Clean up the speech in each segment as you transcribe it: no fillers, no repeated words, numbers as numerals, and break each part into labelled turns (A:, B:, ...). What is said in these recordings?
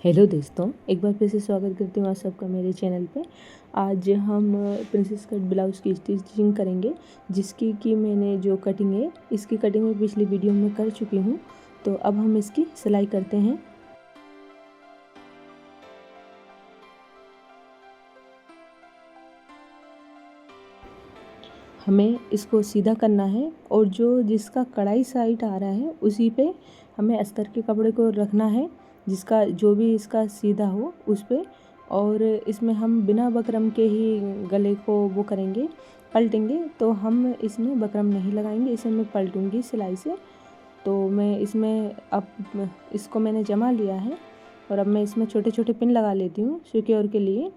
A: Hello दोस्तों, एक बार फिर से स्वागत करती हूँ आप सबका मेरे चैनल पे। आज हम प्रिंसेस कट ब्लाउज़ की स्टिचिंग करेंगे, जिसकी कि मैंने जो कटिंग है इसकी कटिंग मैं पिछली वीडियो में कर चुकी हूँ। तो अब हम इसकी सिलाई करते हैं। हमें इसको सीधा करना है और जो जिसका कढ़ाई साइड आ रहा है उसी पे हमें अस्तर के कपड़े को रखना है, जिसका जो भी इसका सीधा हो उस पे। और इसमें हम बिना बकरम के ही गले को वो करेंगे, पलटेंगे। तो हम इसमें बकरम नहीं लगाएंगे, इसे मैं पलटूंगी सिलाई से। तो मैं इसमें अब इसको मैंने जमा लिया है और अब मैं इसमें छोटे छोटे पिन लगा लेती हूँ सिक्योर के लिए।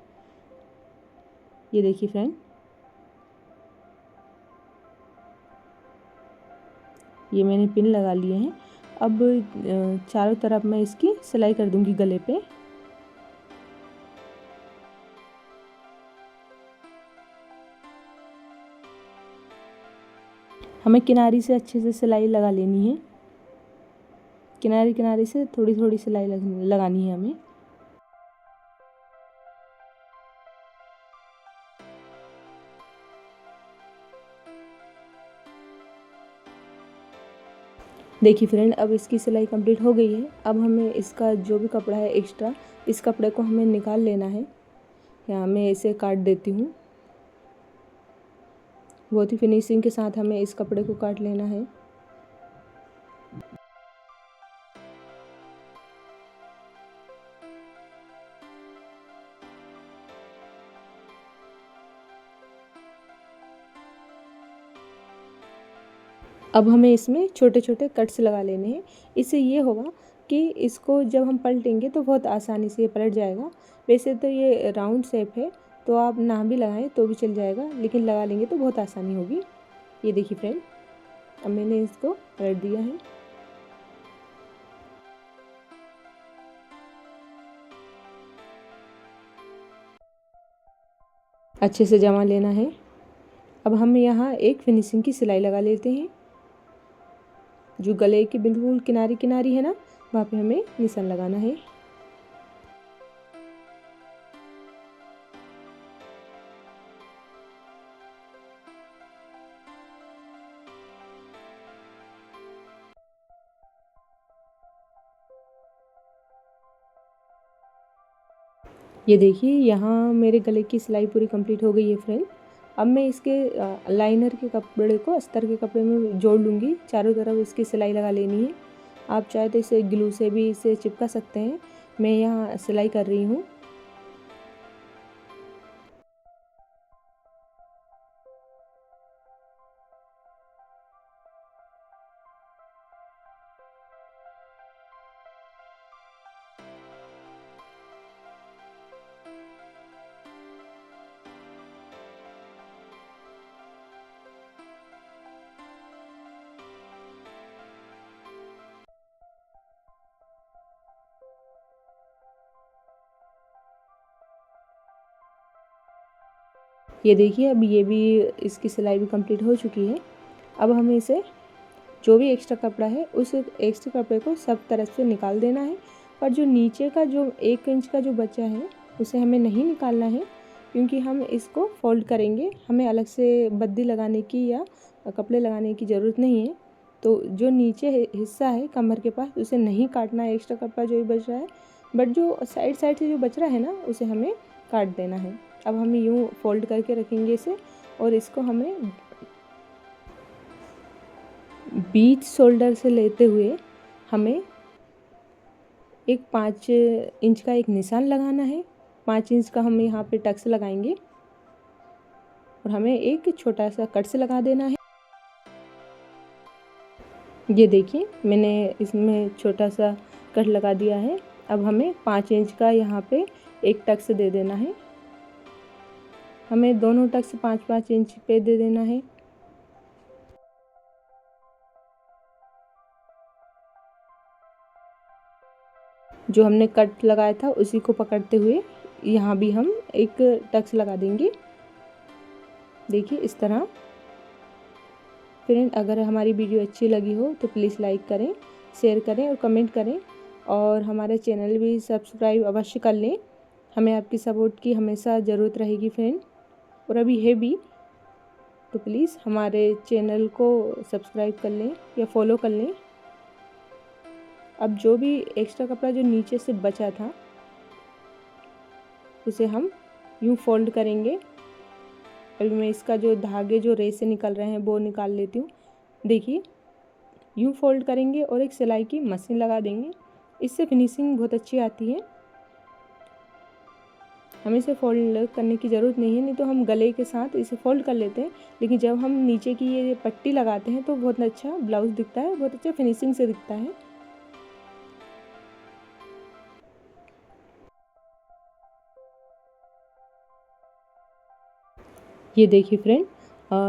A: ये देखिए फ्रेंड, ये मैंने पिन लगा लिए हैं। अब चारों तरफ मैं इसकी सिलाई कर दूंगी गले पे। हमें किनारी से अच्छे से सिलाई लगा लेनी है, किनारे किनारे से थोड़ी थोड़ी सिलाई लगानी है हमें। देखिए फ्रेंड, अब इसकी सिलाई कंप्लीट हो गई है। अब हमें इसका जो भी कपड़ा है एक्स्ट्रा, इस कपड़े को हमें निकाल लेना है। यहाँ मैं इसे काट देती हूँ। बहुत ही फिनिशिंग के साथ हमें इस कपड़े को काट लेना है। अब हमें इसमें छोटे छोटे कट्स लगा लेने हैं। इससे ये होगा कि इसको जब हम पलटेंगे तो बहुत आसानी से ये पलट जाएगा। वैसे तो ये राउंड शेप है, तो आप ना भी लगाएं तो भी चल जाएगा, लेकिन लगा लेंगे तो बहुत आसानी होगी। ये देखिए फ्रेंड, अब मैंने इसको पलट दिया है। अच्छे से जमा लेना है। अब हम यहाँ एक फिनिशिंग की सिलाई लगा लेते हैं। जो गले की बिल्कुल किनारी किनारी है ना, वहाँ पे हमें निशान लगाना है। ये देखिए, यहाँ मेरे गले की सिलाई पूरी कंप्लीट हो गई है फ्रेंड। अब मैं इसके लाइनर के कपड़े को अस्तर के कपड़े में जोड़ लूँगी। चारों तरफ इसकी सिलाई लगा लेनी है। आप चाहे तो इसे ग्लू से भी इसे चिपका सकते हैं। मैं यहाँ सिलाई कर रही हूँ। ये देखिए, अब ये भी इसकी सिलाई भी कंप्लीट हो चुकी है। अब हमें इसे जो भी एक्स्ट्रा कपड़ा है उस एक्स्ट्रा कपड़े को सब तरफ से निकाल देना है। और जो नीचे का जो 1 इंच का जो बचा है उसे हमें नहीं निकालना है, क्योंकि हम इसको फोल्ड करेंगे। हमें अलग से बद्दी लगाने की या कपड़े लगाने की ज़रूरत नहीं है। तो जो नीचे हिस्सा है कमर के पास, उसे नहीं काटना है, एक्स्ट्रा कपड़ा जो भी बच रहा है। बट जो साइड साइड से जो बच रहा है ना, उसे हमें काट देना है। अब हम यूँ फोल्ड करके रखेंगे इसे, और इसको हमें बीच शोल्डर से लेते हुए हमें एक 5 इंच का एक निशान लगाना है। 5 इंच का हम यहाँ पे टक्स लगाएंगे और हमें एक छोटा सा कट्स लगा देना है। ये देखिए, मैंने इसमें छोटा सा कट लगा दिया है। अब हमें 5 इंच का यहाँ पे एक टक्स दे देना है। हमें दोनों टक्स 5-5 इंच पे दे देना है। जो हमने कट लगाया था उसी को पकड़ते हुए यहाँ भी हम एक टक्स लगा देंगे। देखिए इस तरह। फ्रेंड, अगर हमारी वीडियो अच्छी लगी हो तो प्लीज़ लाइक करें, शेयर करें और कमेंट करें। और हमारे चैनल भी सब्सक्राइब अवश्य कर लें। हमें आपकी सपोर्ट की हमेशा ज़रूरत रहेगी फ्रेंड, और अभी है भी, तो प्लीज़ हमारे चैनल को सब्सक्राइब कर लें या फॉलो कर लें। अब जो भी एक्स्ट्रा कपड़ा जो नीचे से बचा था उसे हम यूँ फोल्ड करेंगे। अभी मैं इसका जो धागे जो रेसे निकल रहे हैं वो निकाल लेती हूँ। देखिए, यूँ फोल्ड करेंगे और एक सिलाई की मशीन लगा देंगे। इससे फिनिशिंग बहुत अच्छी आती है। हमें इसे फोल्ड करने की ज़रूरत नहीं है, नहीं तो हम गले के साथ इसे फोल्ड कर लेते हैं, लेकिन जब हम नीचे की ये पट्टी लगाते हैं तो बहुत अच्छा ब्लाउज़ दिखता है, बहुत अच्छा फिनिशिंग से दिखता है। ये देखिए फ्रेंड,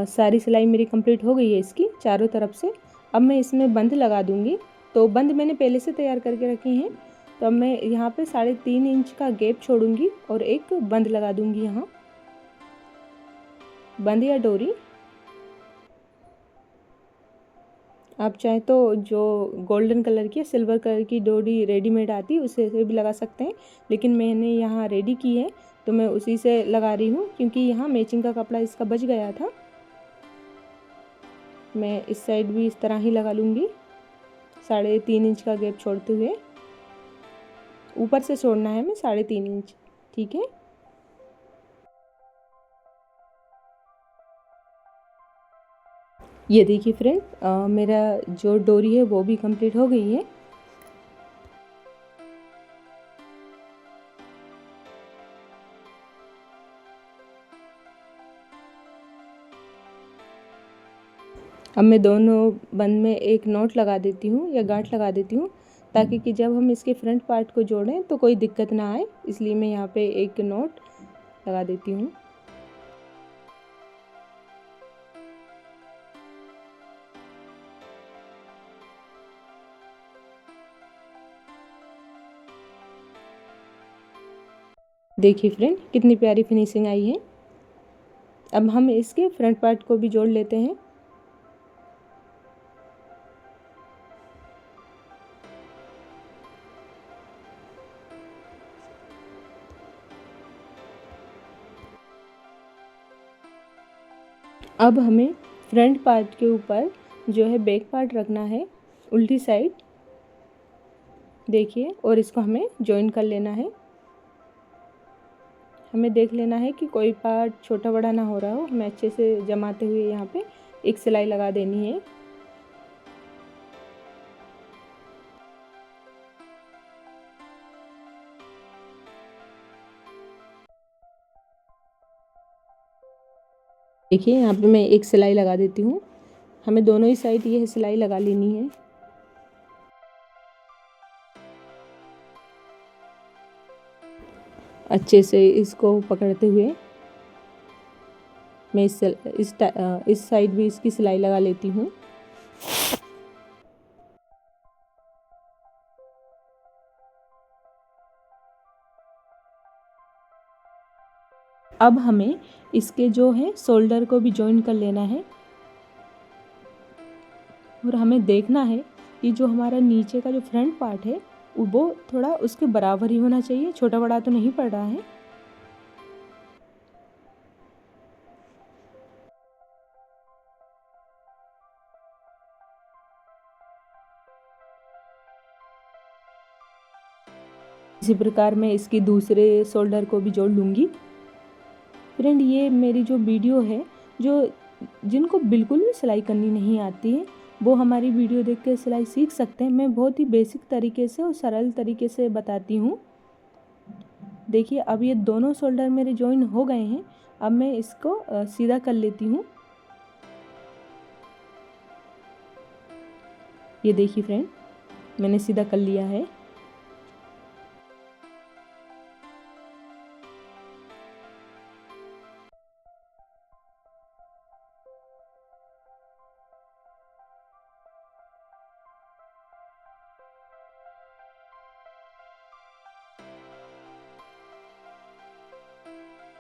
A: सारी सिलाई मेरी कंप्लीट हो गई है इसकी चारों तरफ से। अब मैं इसमें बंद लगा दूंगी। तो बंद मैंने पहले से तैयार करके रखी हैं। तो अब मैं यहाँ पे 3.5 इंच का गैप छोड़ूंगी और एक बंद लगा दूंगी यहाँ, बंद या डोरी। आप चाहे तो जो गोल्डन कलर की या सिल्वर कलर की डोरी रेडीमेड आती है उसे भी लगा सकते हैं, लेकिन मैंने यहाँ रेडी की है तो मैं उसी से लगा रही हूँ, क्योंकि यहाँ मैचिंग का कपड़ा इसका बच गया था। मैं इस साइड भी इस तरह ही लगा लूँगी, 3.5 इंच का गैप छोड़ते हुए। ऊपर से छोड़ना है मैं 3.5 इंच, ठीक है। ये देखिए फ्रेंड, मेरा जो डोरी है वो भी कंप्लीट हो गई है। अब मैं दोनों बंद में एक नॉट लगा देती हूँ या गांठ लगा देती हूँ, ताकि कि जब हम इसके फ्रंट पार्ट को जोड़ें तो कोई दिक्कत ना आए, इसलिए मैं यहाँ पे एक नॉट लगा देती हूँ। देखिए फ्रेंड, कितनी प्यारी फिनिशिंग आई है। अब हम इसके फ्रंट पार्ट को भी जोड़ लेते हैं। अब हमें फ्रंट पार्ट के ऊपर जो है बैक पार्ट रखना है, उल्टी साइड, देखिए, और इसको हमें जॉइन कर लेना है। हमें देख लेना है कि कोई पार्ट छोटा बड़ा ना हो रहा हो। हमें अच्छे से जमाते हुए यहाँ पे एक सिलाई लगा देनी है। देखिए, यहाँ पे मैं एक सिलाई लगा देती हूँ। हमें दोनों ही साइड ये सिलाई लगा लेनी है। अच्छे से इसको पकड़ते हुए मैं इस साइड भी इसकी सिलाई लगा लेती हूँ। अब हमें इसके जो है शोल्डर को भी जॉइन कर लेना है, और हमें देखना है कि जो हमारा नीचे का जो फ्रंट पार्ट है वो थोड़ा उसके बराबर ही होना चाहिए, छोटा बड़ा तो नहीं पड़ रहा है। इसी प्रकार मैं इसकी दूसरे शोल्डर को भी जोड़ लूँगी। फ्रेंड, ये मेरी जो वीडियो है, जो जिनको बिल्कुल भी सिलाई करनी नहीं आती है वो हमारी वीडियो देख के सिलाई सीख सकते हैं। मैं बहुत ही बेसिक तरीके से और सरल तरीके से बताती हूँ। देखिए, अब ये दोनों शोल्डर मेरे जॉइन हो गए हैं। अब मैं इसको सीधा कर लेती हूँ। ये देखिए फ्रेंड, मैंने सीधा कर लिया है।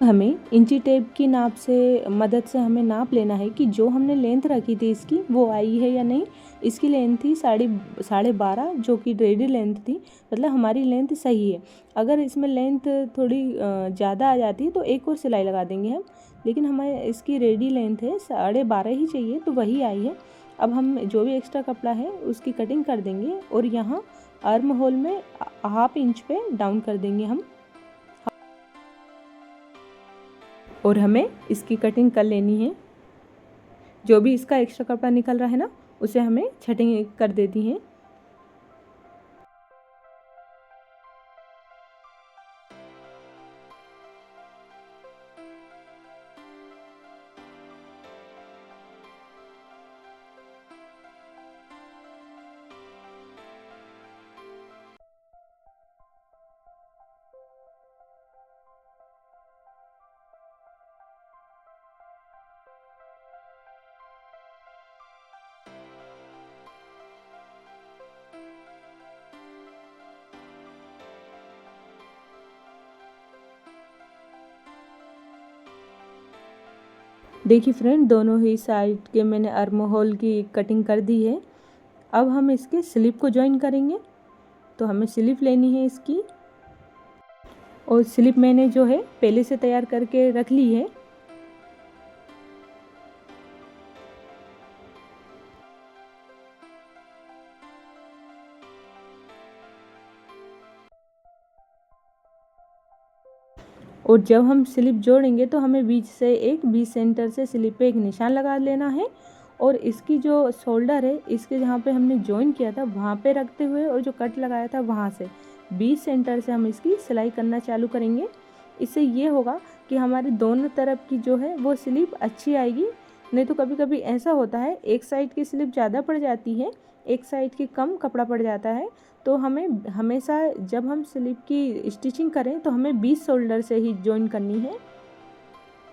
A: हमें इंची टेप की नाप से मदद से हमें नाप लेना है कि जो हमने लेंथ रखी थी इसकी वो आई है या नहीं। इसकी लेंथ थी 12.5 जो कि रेडी लेंथ थी, मतलब हमारी लेंथ सही है। अगर इसमें लेंथ थोड़ी ज़्यादा आ जाती है तो एक और सिलाई लगा देंगे हम, लेकिन हमें इसकी रेडी लेंथ है 12.5 ही चाहिए, तो वही आई है। अब हम जो भी एक्स्ट्रा कपड़ा है उसकी कटिंग कर देंगे और यहाँ आर्म होल में 1/2 इंच पे डाउन कर देंगे हम, और हमें इसकी कटिंग कर लेनी है। जो भी इसका एक्स्ट्रा कपड़ा निकल रहा है ना, उसे हमें कटिंग कर देती हैं। देखिए फ्रेंड, दोनों ही साइड के मैंने आर्म होल की कटिंग कर दी है। अब हम इसके स्लिप को ज्वाइन करेंगे, तो हमें स्लिप लेनी है इसकी, और स्लिप मैंने जो है पहले से तैयार करके रख ली है। और जब हम स्लिप जोड़ेंगे तो हमें बीच सेंटर से स्लिप पे एक निशान लगा लेना है, और इसकी जो शोल्डर है इसके जहाँ पे हमने ज्वाइन किया था वहाँ पे रखते हुए, और जो कट लगाया था वहाँ से बीच सेंटर से हम इसकी सिलाई करना चालू करेंगे। इससे ये होगा कि हमारे दोनों तरफ की जो है वो स्लिप अच्छी आएगी। नहीं तो कभी कभी ऐसा होता है एक साइड की स्लिप ज़्यादा पड़ जाती है, एक साइड की कम कपड़ा पड़ जाता है। तो हमें हमेशा जब हम स्लिप की स्टिचिंग करें तो हमें बीच शोल्डर से ही ज्वाइन करनी है,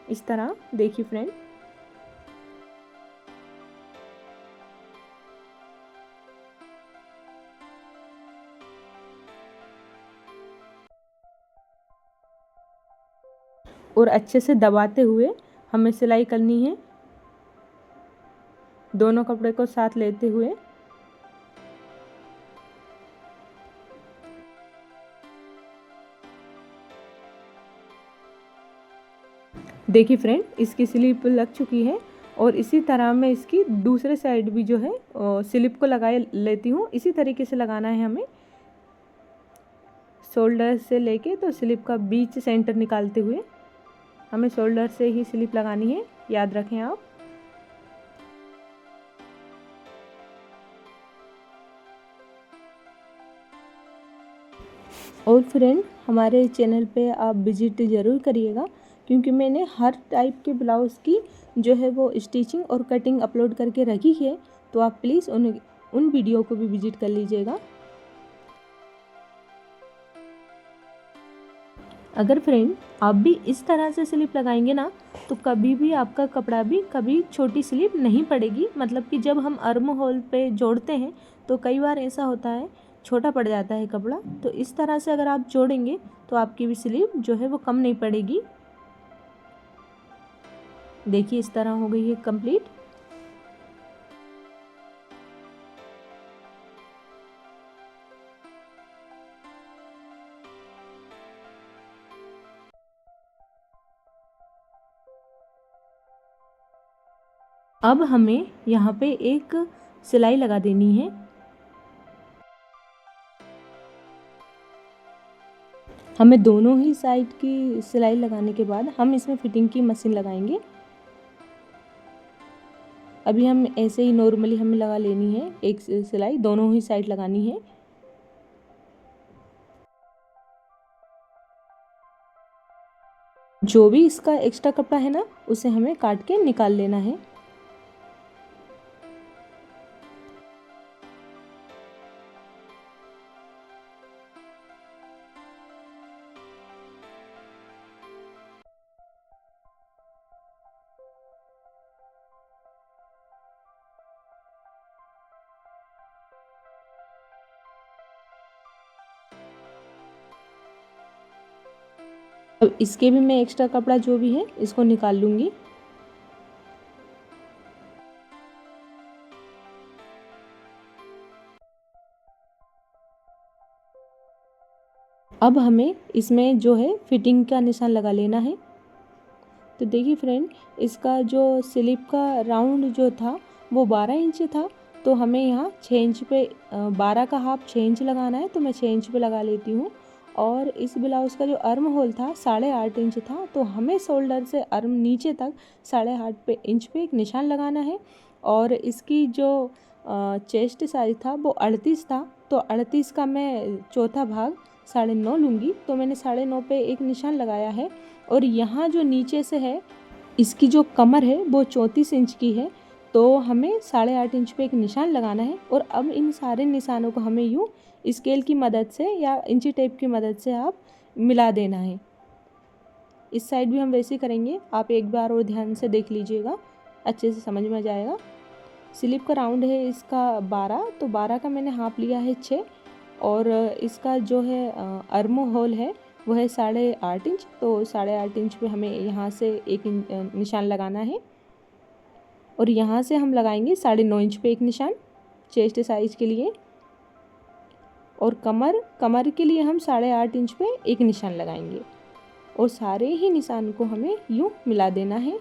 A: इस तरह। देखिए फ्रेंड, और अच्छे से दबाते हुए हमें सिलाई करनी है, दोनों कपड़े को साथ लेते हुए। देखिए फ्रेंड, इसकी स्लिप लग चुकी है, और इसी तरह मैं इसकी दूसरे साइड भी जो है स्लिप को लगा लेती हूँ। इसी तरीके से लगाना है हमें, शोल्डर से लेके तो स्लिप का बीच सेंटर निकालते हुए हमें शोल्डर से ही स्लिप लगानी है, याद रखें आप। और फ्रेंड, हमारे चैनल पे आप विजिट ज़रूर करिएगा, क्योंकि मैंने हर टाइप के ब्लाउज़ की जो है वो स्टिचिंग और कटिंग अपलोड करके रखी है, तो आप प्लीज़ उन वीडियो को भी विजिट कर लीजिएगा। अगर फ्रेंड आप भी इस तरह से स्लिप लगाएंगे ना, तो कभी भी आपका कपड़ा भी कभी छोटी स्लिप नहीं पड़ेगी। मतलब कि जब हम आर्म होल पे जोड़ते हैं तो कई बार ऐसा होता है छोटा पड़ जाता है कपड़ा, तो इस तरह से अगर आप जोड़ेंगे तो आपकी भी स्लिप जो है वो कम नहीं पड़ेगी। देखिए, इस तरह हो गई है कंप्लीट। अब हमें यहाँ पे एक सिलाई लगा देनी है। हमें दोनों ही साइड की सिलाई लगाने के बाद हम इसमें फिटिंग की मशीन लगाएंगे। अभी हम ऐसे ही नॉर्मली हमें लगा लेनी है एक सिलाई, दोनों ही साइड लगानी है। जो भी इसका एक्स्ट्रा कपड़ा है ना, उसे हमें काट के निकाल लेना है। अब इसके भी मैं एक्स्ट्रा कपड़ा जो भी है इसको निकाल लूँगी। अब हमें इसमें जो है फिटिंग का निशान लगा लेना है। तो देखिए फ्रेंड, इसका जो स्लीव का राउंड जो था वो 12 इंच था, तो हमें यहाँ 6 इंच पे 12 का हाफ 6 इंच लगाना है, तो मैं 6 इंच पे लगा लेती हूँ। और इस ब्लाउज़ का जो अर्म होल था 8.5 इंच था, तो हमें शोल्डर से अर्म नीचे तक 8.5 इंच पे एक निशान लगाना है। और इसकी जो चेस्ट साइज था वो 38 था, तो 38 का मैं चौथा भाग 9.5 लूँगी, तो मैंने 9.5 पे एक निशान लगाया है। और यहाँ जो नीचे से है इसकी जो कमर है वो 34 इंच की है, तो हमें 8.5 इंच पे एक निशान लगाना है। और अब इन सारे निशानों को हमें यूँ स्केल की मदद से या इंची टेप की मदद से आप मिला देना है। इस साइड भी हम वैसे ही करेंगे, आप एक बार और ध्यान से देख लीजिएगा, अच्छे से समझ में आ जाएगा। स्लीव का राउंड है इसका 12, तो 12 का मैंने हाफ लिया है 6, और इसका जो है अर्मो होल है वो है 8.5 इंच, तो 8.5 इंच पे हमें यहाँ से एक निशान लगाना है। और यहाँ से हम लगाएंगे 9.5 इंच पे एक निशान चेस्ट साइज के लिए। और कमर के लिए हम 8.5 इंच पे एक निशान लगाएंगे। और सारे ही निशान को हमें यूँ मिला देना है।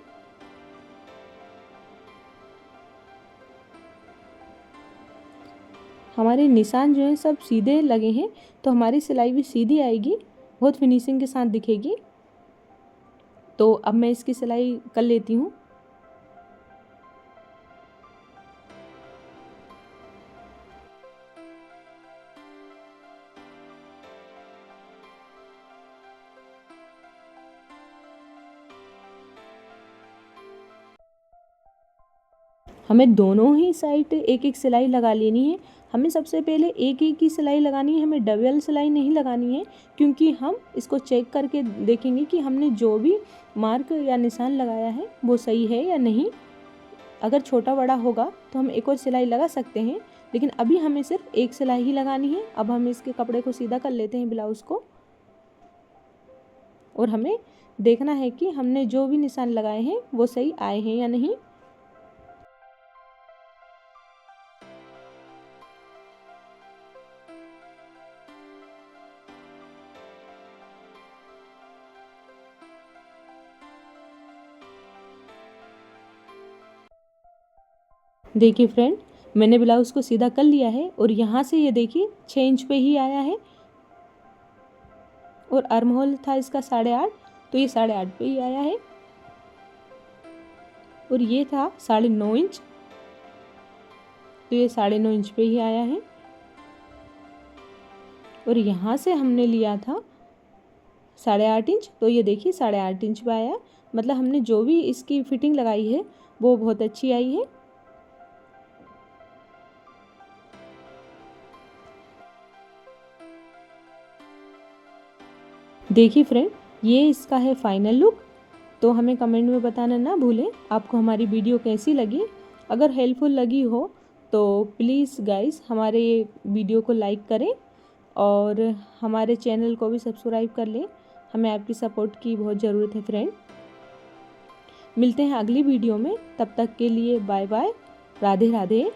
A: हमारे निशान जो हैं सब सीधे लगे हैं, तो हमारी सिलाई भी सीधी आएगी, बहुत फिनिशिंग के साथ दिखेगी। तो अब मैं इसकी सिलाई कर लेती हूँ। हमें दोनों ही साइड एक एक सिलाई लगा लेनी है। हमें सबसे पहले एक एक ही सिलाई लगानी है, हमें डबल सिलाई नहीं लगानी है, क्योंकि हम इसको चेक करके देखेंगे कि हमने जो भी मार्क या निशान लगाया है वो सही है या नहीं। अगर छोटा बड़ा होगा तो हम एक और सिलाई लगा सकते हैं, लेकिन अभी हमें सिर्फ एक सिलाई ही लगानी है। अब हम इसके कपड़े को सीधा कर लेते हैं, ब्लाउज़ को। और हमें देखना है कि हमने जो भी निशान लगाए हैं वो सही आए हैं या नहीं। देखिए फ्रेंड, मैंने ब्लाउज़ को सीधा कर लिया है, और यहाँ से ये देखिए 6 इंच पे ही आया है। और आर्म होल था इसका 8.5, तो ये 8.5 पे ही आया है। और ये था 9.5 इंच, तो ये 9.5 इंच पे ही आया है। और यहाँ से हमने लिया था 8.5 इंच, तो ये देखिए 8.5 इंच पे आया। मतलब हमने जो भी इसकी फिटिंग लगाई है वो बहुत अच्छी आई है। देखिए फ्रेंड, ये इसका है फाइनल लुक। तो हमें कमेंट में बताना ना भूलें आपको हमारी वीडियो कैसी लगी। अगर हेल्पफुल लगी हो तो प्लीज़ गाइस हमारे वीडियो को लाइक करें, और हमारे चैनल को भी सब्सक्राइब कर लें। हमें आपकी सपोर्ट की बहुत ज़रूरत है फ्रेंड। मिलते हैं अगली वीडियो में, तब तक के लिए बाय बाय, राधे राधे।